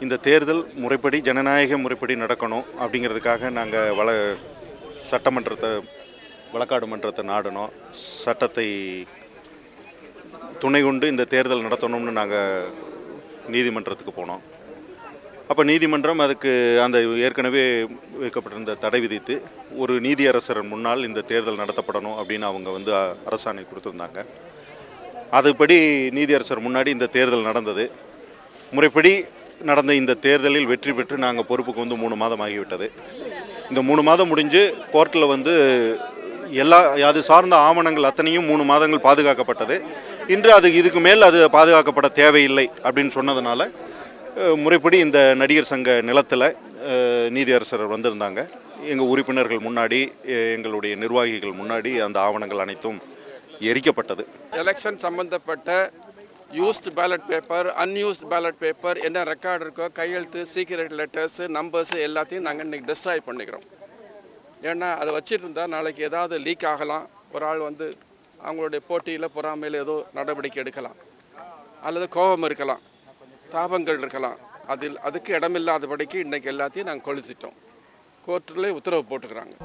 இந்த தேர்தல் முறைப்படி ஜனநாயக முறைப்படி நடக்கணும் அப்படிங்கிறதுக்காக நாங்கள் சட்டமன்றத்தை வழக்காடு மன்றத்தை நாடினோம். சட்டத்தை துணை கொண்டு இந்த தேர்தல் நடத்தணும்னு நாங்கள் நீதிமன்றத்துக்கு போனோம். அப்போ நீதிமன்றம் அதுக்கு அந்த ஏற்கனவே வைக்கப்பட்டிருந்த தடை விதித்து ஒரு நீதியரசர் முன்னால் இந்த தேர்தல் நடத்தப்படணும் அப்படின்னு அவங்க அரசாணை கொடுத்துருந்தாங்க. அதுபடி நீதியரசர் முன்னாடி இந்த தேர்தல் நடந்தது. முறைப்படி நடந்த இந்த தேர்தலில் வெற்றி பெற்று நாங்கள் பொறுப்புக்கு 3 மாதம் ஆகிவிட்டது. இந்த 3 மாதம் முடிஞ்சு கோர்ட்டில் அது சார்ந்த ஆவணங்கள் அத்தனையும் 3 மாதங்கள் பாதுகாக்கப்பட்டது. இன்று இதுக்கு மேல் அது பாதுகாக்கப்பட தேவையில்லை அப்படின்னு சொன்னதுனால முறைப்படி இந்த நடிகர் சங்க நிலத்தில் நீதியரசர் வந்திருந்தாங்க. எங்கள் உறுப்பினர்கள் முன்னாடி, எங்களுடைய நிர்வாகிகள் முன்னாடி அந்த ஆவணங்கள் அனைத்தும் எரிக்கப்பட்டது. எலெக்ஷன் சம்பந்தப்பட்ட used ballot paper, unused ballot paper, என்ன ரெக்கார்டு இருக்கோ, கையெழுத்து, சீக்ரெட் லெட்டர்ஸு, நம்பர்ஸு எல்லாத்தையும் நாங்கள் இன்றைக்கி டிஸ்ட்ராய் பண்ணிக்கிறோம். ஏன்னா அதை வச்சுட்டு இருந்தால் நாளைக்கு ஏதாவது லீக் ஆகலாம். ஒரு ஆள் அவங்களுடைய போட்டியில் பொறாமையில் ஏதோ நடவடிக்கை எடுக்கலாம், அல்லது கோபம் இருக்கலாம், தாபங்கள் இருக்கலாம். அதுக்கு இடமில்லாதபடிக்கு இன்றைக்கி எல்லாத்தையும் நாங்கள் கொளுத்திட்டோம். கோர்ட்டில் உத்தரவு போட்டுக்கிறாங்க.